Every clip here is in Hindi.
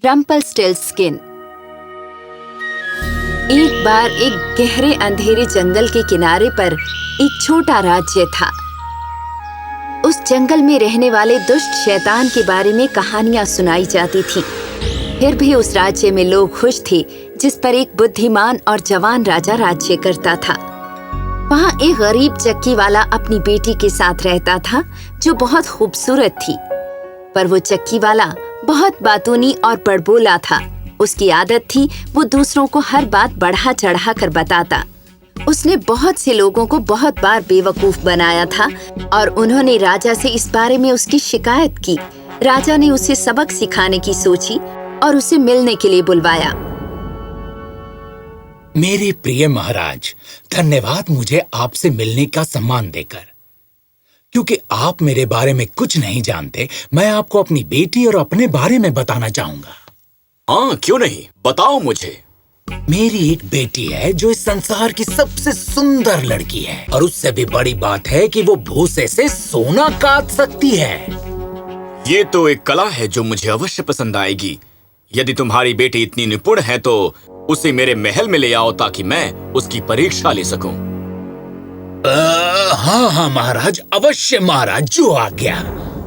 रम्पलस्टिल्टस्किन। एक बार एक गहरे अंधेरे जंगल के किनारे पर एक छोटा राज्य था। उस जंगल में रहने वाले दुष्ट शैतान के बारे में कहानियां सुनाई जाती थीं। फिर भी उस राज्य में लोग खुश थे, जिस पर एक बुद्धिमान और जवान राजा राज्य करता था। वहाँ एक गरीब चक्की वाला अपनी बेटी के साथ रहता था, जो बहुत खूबसूरत थी। पर वो चक्की वाला बहुत बातूनी और बड़बोला था। उसकी आदत थी वो दूसरों को हर बात बढ़ा चढ़ा कर बताता। उसने बहुत से लोगों को बहुत बार बेवकूफ बनाया था और उन्होंने राजा से इस बारे में उसकी शिकायत की। राजा ने उसे सबक सिखाने की सोची और उसे मिलने के लिए बुलवाया। मेरे प्रिय महाराज, धन्यवाद मुझे आपसे मिलने का सम्मान देकर। क्योंकि आप मेरे बारे में कुछ नहीं जानते, मैं आपको अपनी बेटी और अपने बारे में बताना चाहूंगा। हाँ, क्यों नहीं, बताओ मुझे। मेरी एक बेटी है जो इस संसार की सबसे सुंदर लड़की है, और उससे भी बड़ी बात है कि वो भूसे से सोना काट सकती है। ये तो एक कला है जो मुझे अवश्य पसंद आएगी। यदि तुम्हारी बेटी इतनी निपुण है तो उसे मेरे महल में ले आओ ताकि मैं उसकी परीक्षा ले सकूं। हाँ महाराज, अवश्य महाराज, जो आज्ञा।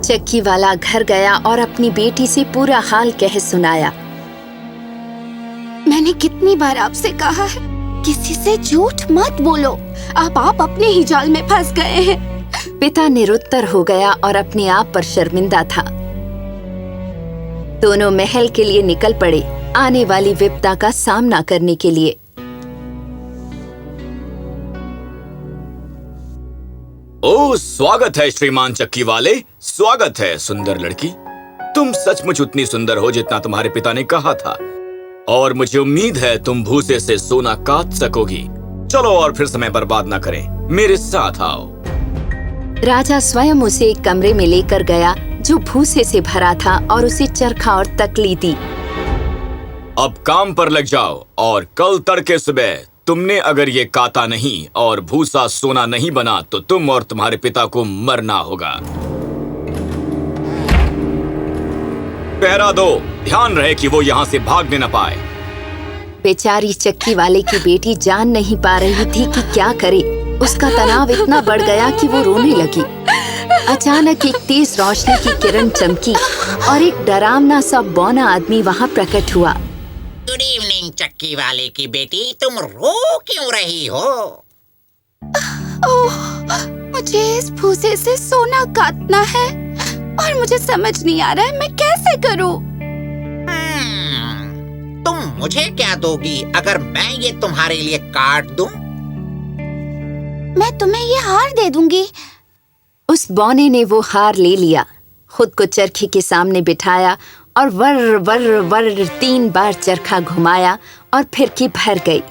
चक्की वाला घर गया और अपनी बेटी से पूरा हाल कह सुनाया। मैंने कितनी बार आपसे कहा है, किसी से झूठ मत बोलो। अब आप अपने ही जाल में फंस गए हैं। पिता निरुत्तर हो गया और अपने आप पर शर्मिंदा था। दोनों महल के लिए निकल पड़े, आने वाली विपदा का सामना करने के लिए। ओह, स्वागत है श्रीमान चक्की वाले, स्वागत है सुंदर लड़की। तुम सचमुच उतनी सुंदर हो जितना तुम्हारे पिता ने कहा था, और मुझे उम्मीद है तुम भूसे से सोना काट सकोगी। चलो और फिर समय बर्बाद न करें, मेरे साथ आओ। राजा स्वयं उसे एक कमरे में लेकर गया जो भूसे से भरा था और उसे चरखा और तकली दी। अब काम पर लग जाओ और कल तड़के सुबह तुमने अगर ये काटा नहीं और भूसा सोना नहीं बना तो तुम और तुम्हारे पिता को मरना होगा। पहरा दो, ध्यान रहे कि वो यहाँ से भागने न पाए। बेचारी चक्की वाले की बेटी जान नहीं पा रही थी कि क्या करे। उसका तनाव इतना बढ़ गया कि वो रोने लगी। अचानक एक तेज रोशनी की किरण चमकी और एक डरावना सा बौना आदमी वहाँ प्रकट हुआ। गुड इवनिंग चक्की वाले की बेटी, तुम रो क्यों रही हो? ओह, मुझे इस भूसे से सोना काटना है और मुझे समझ नहीं आ रहा है मैं कैसे करूं। तुम मुझे क्या दोगी अगर मैं ये तुम्हारे लिए काट दूं? मैं तुम्हें ये हार दे दूंगी। उस बौने ने वो हार ले लिया, खुद को चरखे के सामने बिठाया और वर्र वर्र वर्र 3 बार चरखा घुमाया और फिरकी भर गई।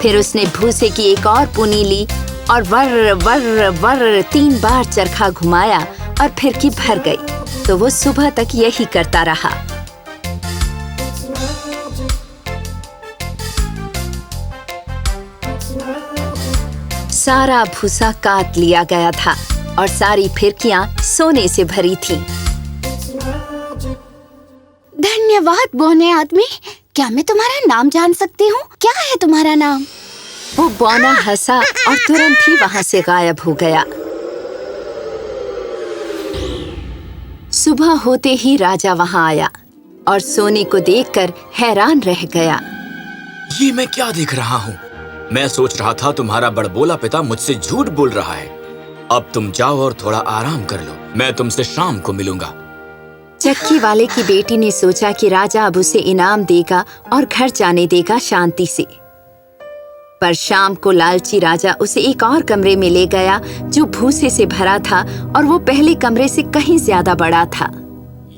फिर उसने भूसे की एक और पुनी ली और वर्र वर्र वर्र 3 बार चरखा घुमाया और फिरकी भर गई। तो वो सुबह तक यही करता रहा। सारा भूसा काट लिया गया था और सारी फिरकियां सोने से भरी थीं। धन्यवाद बौने आदमी। क्या मैं तुम्हारा नाम जान सकती हूँ? क्या है तुम्हारा नाम? वो बौना हंसा और तुरंत ही वहां से गायब हो गया। सुबह होते ही राजा वहां आया और सोने को देखकर हैरान रह गया। ये मैं क्या देख रहा हूँ? मैं सोच रहा था तुम्हारा बड़बोला पिता मुझसे झूठ बोल रहा है। अब तुम जाओ और थोड़ा आराम कर लो, मैं तुमसे शाम को मिलूंगा। चक्की वाले की बेटी ने सोचा कि राजा अब उसे इनाम देगा और घर जाने देगा शांति से। पर शाम को लालची राजा उसे एक और कमरे में ले गया जो भूसे से भरा था और वो पहले कमरे से कहीं ज्यादा बड़ा था।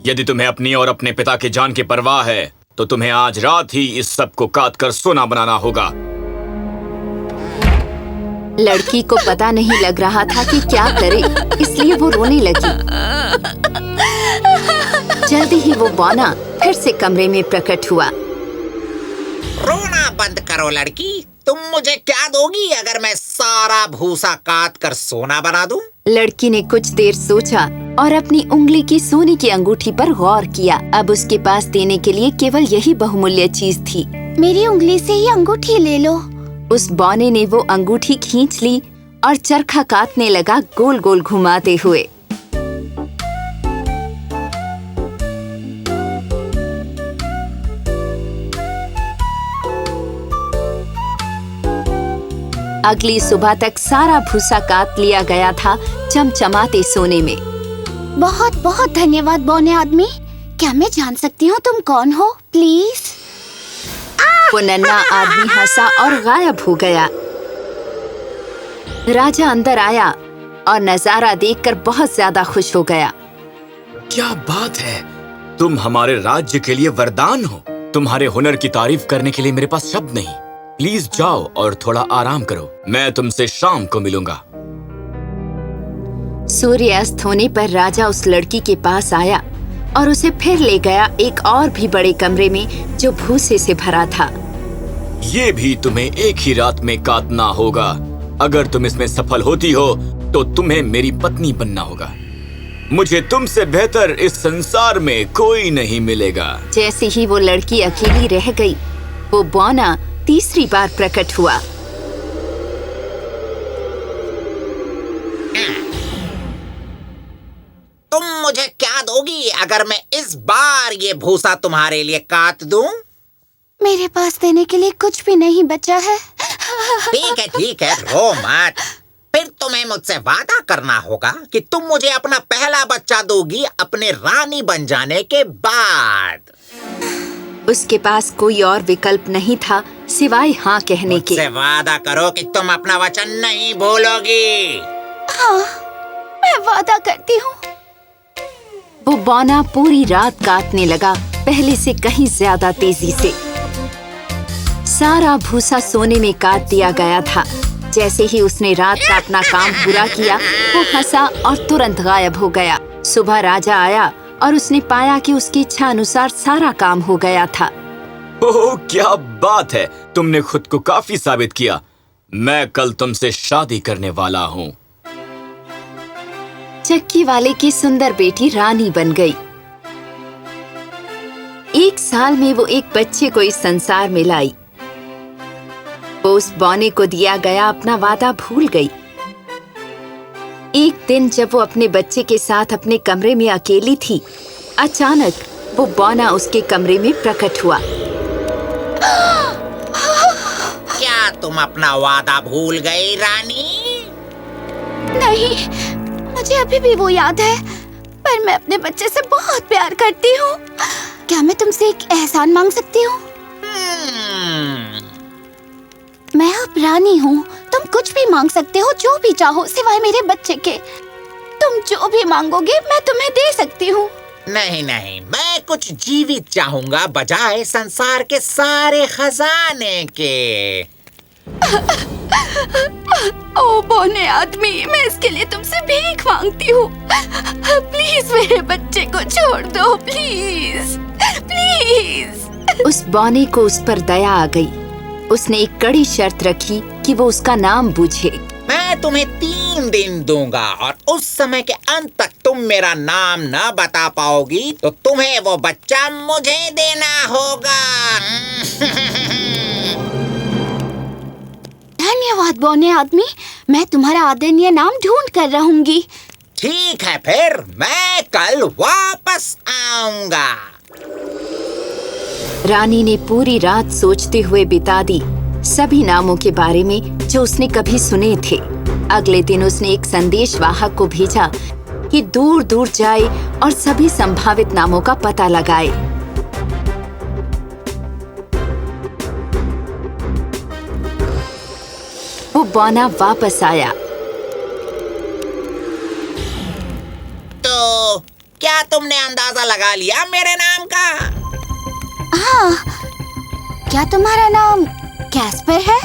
यदि तुम्हें अपनी और अपने पिता की जान की परवाह है तो तुम्हें आज रात ही इस सब को काट कर सोना बनाना होगा। लड़की को पता नहीं लग रहा था कि क्या करे, इसलिए वो रोने लगी। जल्दी ही वो बौना फिर से कमरे में प्रकट हुआ। रोना बंद करो लड़की, तुम मुझे क्या दोगी अगर मैं सारा भूसा काट कर सोना बना दूं? लड़की ने कुछ देर सोचा, और अपनी उंगली की सोने की अंगूठी पर गौर किया। अब उसके पास देने के लिए केवल यही बहुमूल्य चीज थी। मेरी उंगली से ही अंगूठी ले लो। उस बौने ने वो अंगूठी खींच ली और चरखा काटने लगा, गोल गोल घुमाते हुए। अगली सुबह तक सारा भूसा काट लिया गया था, चमचमाते सोने में। बहुत बहुत धन्यवाद बौने आदमी। क्या मैं जान सकती हूँ तुम कौन हो प्लीज? वो नन्हा आदमी हंसा और गायब हो गया। राजा अंदर आया और नजारा देखकर बहुत ज्यादा खुश हो गया। क्या बात है, तुम हमारे राज्य के लिए वरदान हो। तुम्हारे हुनर की तारीफ करने के लिए मेरे पास शब्द नहीं। प्लीज जाओ और थोड़ा आराम करो। मैं तुमसे शाम को मिलूंगा। सूर्य अस्त होने पर राजा उस लड़की के पास आया और उसे फिर ले गया एक और भी बड़े कमरे में जो भूसे से भरा था। ये भी तुम्हें एक ही रात में काटना होगा। अगर तुम इसमें सफल होती हो तो तुम्हें मेरी पत्नी बनना होगा। मुझे तुमसे बेहतर इस संसार में कोई नहीं मिलेगा। जैसे ही वो लड़की अकेली रह गई, वो बौना तीसरी बार प्रकट हुआ। तुम मुझे क्या दोगी अगर मैं इस बार ये भूसा तुम्हारे लिए काट दूं? मेरे पास देने के लिए कुछ भी नहीं बचा है। ठीक है, रो मत। फिर तुम्हें मुझसे वादा करना होगा कि तुम मुझे अपना पहला बच्चा दोगी अपने रानी बन जाने के बाद। उसके पास कोई और विकल्प नहीं था सिवाय हाँ कहने के। मुझसे वादा करो कि तुम अपना वचन नहीं भूलोगी। हाँ, मैं वादा करती हूँ। वो बौना पूरी रात काटने लगा, पहले से कहीं ज्यादा तेजी से। सारा भूसा सोने में काट दिया गया था। जैसे ही उसने रात का अपना काम पूरा किया, वो हंसा और तुरंत गायब हो गया। सुबह राजा आया और उसने पाया कि उसकी इच्छा अनुसार सारा काम हो गया था। ओह, क्या बात है, तुमने खुद को काफी साबित किया। मैं कल तुमसे शादी करने वाला हूँ। चक्की वाले की सुंदर बेटी रानी बन गई। एक साल में वो एक बच्चे को इस संसार में लाई। वो उस बौने को दिया गया अपना वादा भूल गई। एक दिन जब वो अपने बच्चे के साथ अपने कमरे में अकेली थी, अचानक वो बौना उसके कमरे में प्रकट हुआ। क्या तुम अपना वादा भूल गई रानी? नहीं, मुझे अभी भी वो याद है, पर मैं अपने बच्चे से बहुत प्यार करती हूँ। क्या मैं तुमसे एक एहसान मांग सकती हूँ? मैं अब रानी हूँ। तुम कुछ भी मांग सकते हो, जो भी चाहो, सिवाय मेरे बच्चे के। तुम जो भी मांगोगे मैं तुम्हें दे सकती हूँ। नहीं, मैं कुछ जीवित चाहूंगा बजाय संसार के सारे खजाने के। ओ बौने आदमी, मैं इसके लिए तुमसे भीख मांगती हूँ। प्लीज मेरे बच्चे को छोड़ दो, प्लीज प्लीज। उस बौने को उस पर दया आ गई। उसने एक कड़ी शर्त रखी कि वो उसका नाम पूछे। मैं तुम्हें 3 दिन दूंगा और उस समय के अंत तक तुम मेरा नाम न बता पाओगी तो तुम्हें वो बच्चा मुझे देना होगा। धन्यवाद बौने आदमी, मैं तुम्हारा आदरणीय नाम ढूंढ कर रहूंगी। ठीक है, फिर मैं कल वापस आऊंगा। रानी ने पूरी रात सोचते हुए बिता दी, सभी नामों के बारे में जो उसने कभी सुने थे। अगले दिन उसने एक संदेशवाहक को भेजा कि दूर दूर जाए और सभी संभावित नामों का पता लगाए। वो बौना वापस आया। तो क्या तुमने अंदाजा लगा लिया मेरे नाम का? हाँ, क्या तुम्हारा नाम कैस्पर है?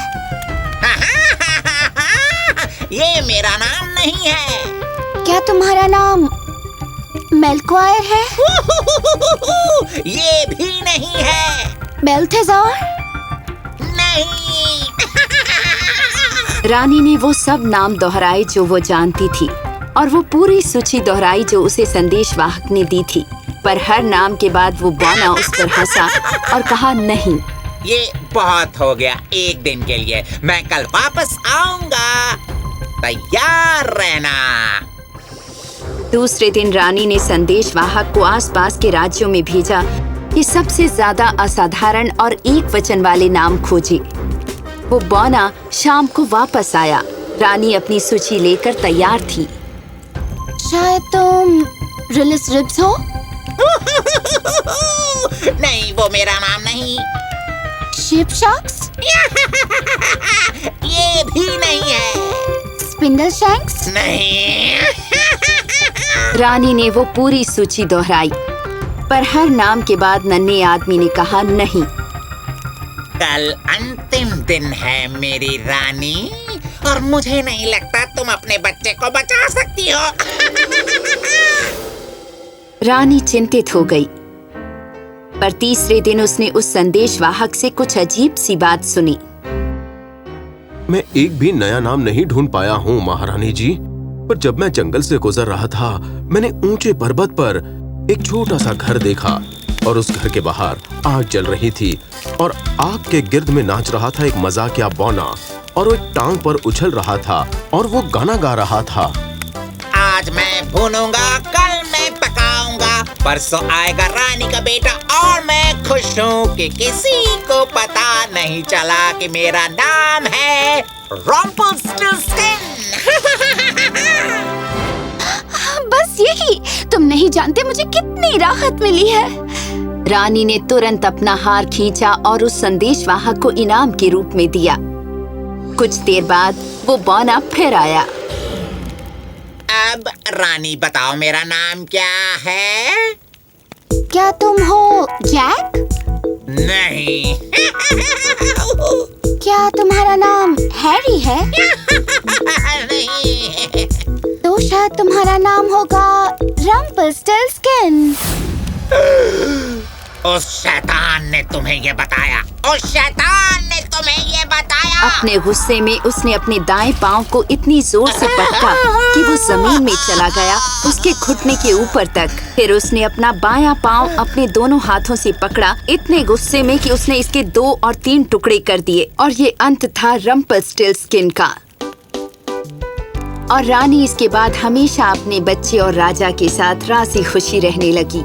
ये मेरा नाम नहीं है। क्या तुम्हारा नाम मेल्क्वायर है? ये भी नहीं है। बेल्थेज़ार? नहीं। रानी ने वो सब नाम दोहराए जो वो जानती थी। और वो पूरी सूची दोहराई जो उसे संदेशवाहक ने दी थी। पर हर नाम के बाद वो बौना उस पर हंसा और कहा नहीं। ये बहुत हो गया एक दिन के लिए। मैं कल वापस आऊंगा, तैयार रहना। दूसरे दिन रानी ने संदेशवाहक को आसपास के राज्यों में भेजा कि सबसे ज्यादा असाधारण और एक वचन वाले नाम खोजे। वो बौना शाम को वापस आया। रानी अपनी सूची लेकर तैयार थी। शायद तुम रिलिस रिब्स हो? नहीं, वो मेरा नाम नहीं। Ship shocks? ये भी नहीं है। Spindle shanks? नहीं। रानी ने वो पूरी सूची दोहराई, पर हर नाम के बाद नन्हे आदमी ने कहा नहीं। कल अंतिम दिन है मेरी रानी, और मुझे नहीं लगता तुम अपने बच्चे को बचा सकती हो। रानी चिंतित हो गई, पर तीसरे दिन उसने उस संदेशवाहक से कुछ अजीब सी बात सुनी। मैं एक भी नया नाम नहीं ढूंढ पाया हूँ महारानी जी, पर जब मैं जंगल से गुजर रहा था मैंने ऊंचे पर्वत पर एक छोटा सा घर देखा और उस घर के बाहर आग जल रही थी और आग के गिर्द में नाच रहा था एक मजाकिया बौना, और वो एक टांग पर उछल रहा था और वो गाना गा रहा था। आज मैं भूनूंगा, कल मैं पकाऊंगा, परसों आएगा रानी का बेटा, और मैं खुश हूँ कि किसी को पता नहीं चला कि मेरा नाम है रम्पल्स्टिल्टस्किन। बस यही। तुम नहीं जानते मुझे कितनी राहत मिली है। रानी ने तुरंत अपना हार खींचा और उस संदेशवाहक को इनाम के रूप में दिया। कुछ देर बाद वो बौना फिर आया। अब रानी बताओ मेरा नाम क्या है? क्या तुम हो जैक? नहीं। क्या तुम्हारा नाम हैरी है? नहीं। तो शायद तुम्हारा नाम होगा रम्पल्स्टिल्टस्किन। उस शैतान ने तुम्हें ये बताया। उस शैतान ने तुम्हें ये बताया। अपने गुस्से में उसने अपने दाएं पांव को इतनी जोर से पटका कि वो जमीन में चला गया, उसके घुटने के ऊपर तक। फिर उसने अपना बायां पांव अपने दोनों हाथों से पकड़ा, इतने गुस्से में कि उसने इसके 2 और 3 टुकड़े कर दिए। और ये अंत था रम्पल्स्टिल्टस्किन का। और रानी इसके बाद हमेशा अपने बच्चे और राजा के साथ राजी खुशी रहने लगी।